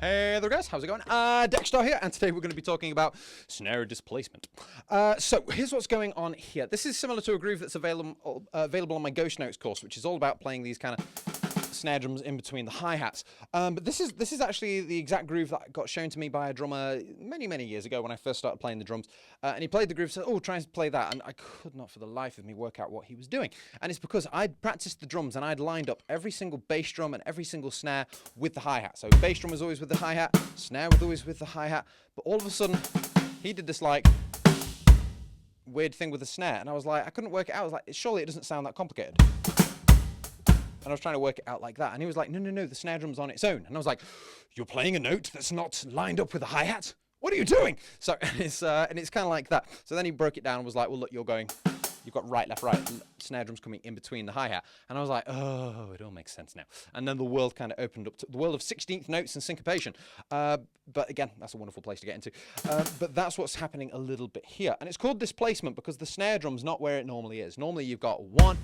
Hey there guys, how's it going? Dexter here, and today we're going to be talking about snare displacement. So here's what's going on here. This is similar to a groove that's available on my Ghost Notes course, which is all about playing these kind of snare drums in between the hi-hats. But this is actually the exact groove that got shown to me by a drummer many years ago when I first started playing the drums. And he played the groove, said, "Oh, try and play that," and I could not for the life of me work out what he was doing. And it's because I'd practiced the drums and I'd lined up every single bass drum and every single snare with the hi-hat. So bass drum was always with the hi-hat, snare was always with the hi-hat, but all of a sudden he did this like weird thing with the snare, and I was like, I couldn't work it out. I was like, surely it doesn't sound that complicated. And I was trying to work it out like that. And he was like, no, the snare drum's on its own. And I was like, you're playing a note that's not lined up with a hi-hat? What are you doing? So, and it's kind of like that. So then he broke it down and was like, well, look, you've got right, left, right, and snare drums coming in between the hi-hat. And I was like, oh, it all makes sense now. And then the world kind of opened up to the world of 16th notes and syncopation. But again, that's a wonderful place to get into. But that's what's happening a little bit here. And it's called displacement because the snare drum's not where it normally is. Normally you've got 1,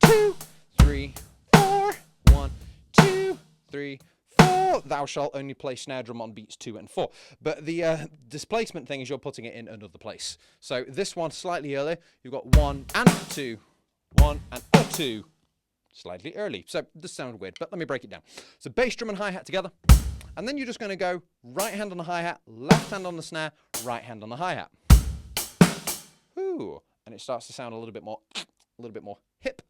2, 3, 4, 1, 2, 3, 4. Thou shalt only play snare drum on beats 2 and 4. But the displacement thing is you're putting it in another place. So this one slightly earlier, you've got 1 and 2, 1 and 2, slightly early. So this sounds weird, but let me break it down. So bass drum and hi-hat together, and then you're just going to go right hand on the hi-hat, left hand on the snare, right hand on the hi-hat. Ooh, and it starts to sound a little bit more hip.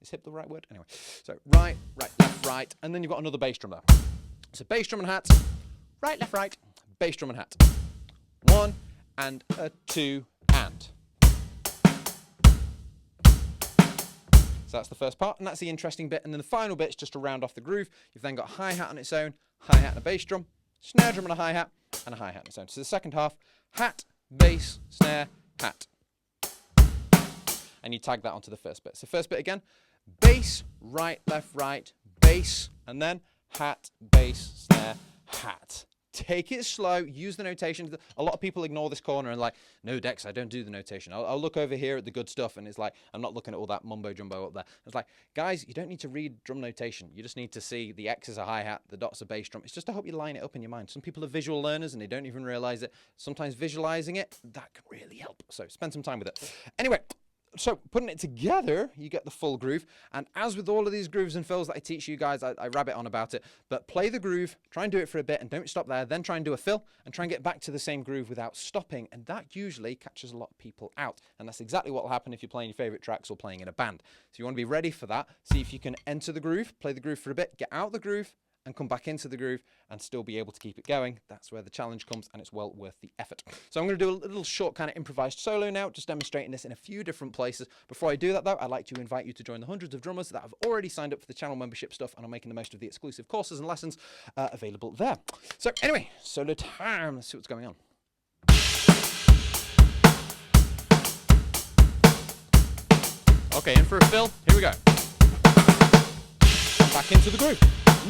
Is hip the right word? Anyway, so right, left, right, and then you've got another bass drum there. So bass drum and hat, right, left, right, bass drum and hat. 1 and 2 and. So that's the first part, and that's the interesting bit. And then the final bit is just to round off the groove. You've then got hi-hat on its own, hi-hat and a bass drum, snare drum and a hi-hat, and a hi-hat on its own. So the second half, hat, bass, snare, hat. And you tag that onto the first bit. So first bit again, bass, right, bass, and then hat, bass, snare, hat. Take it slow, use the notation. A lot of people ignore this corner and like, no, Dex, I don't do the notation. I'll look over here at the good stuff, and it's like, I'm not looking at all that mumbo jumbo up there. It's like, guys, you don't need to read drum notation. You just need to see the X is a hi-hat, the dot's a bass drum. It's just to help you line it up in your mind. Some people are visual learners and they don't even realize it. Sometimes visualizing it, that can really help. So spend some time with it. Anyway, so putting it together, you get the full groove. And as with all of these grooves and fills that I teach you guys, I rabbit on about it. But play the groove, try and do it for a bit, and don't stop there. Then try and do a fill, and try and get back to the same groove without stopping. And that usually catches a lot of people out. And that's exactly what will happen if you're playing your favorite tracks or playing in a band. So you want to be ready for that. See if you can enter the groove, play the groove for a bit, get out the groove, and come back into the groove and still be able to keep it going. That's where the challenge comes, and it's well worth the effort. So I'm going to do a little short kind of improvised solo now, just demonstrating this in a few different places. Before I do that though, I'd like to invite you to join the hundreds of drummers that have already signed up for the channel membership stuff and are making the most of the exclusive courses and lessons available there. So anyway, solo time, let's see what's going on. Okay, in for a fill, here we go. Back into the groove.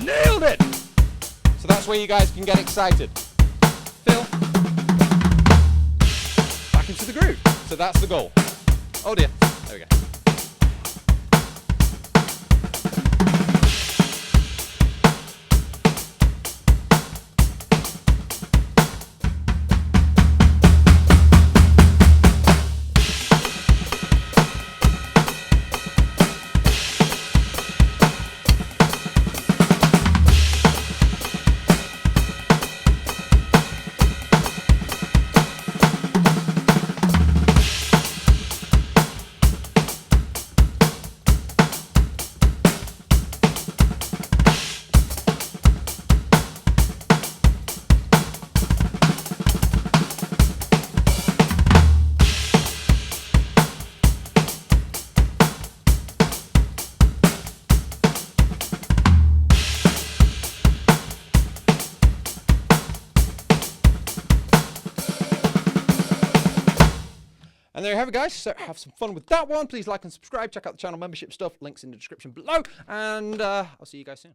Nailed it! So that's where you guys can get excited. Fill. Back into the groove. So that's the goal. Oh dear. There we go. And there you have it, guys. So have some fun with that one. Please like and subscribe. Check out the channel membership stuff. Links in the description below. And I'll see you guys soon.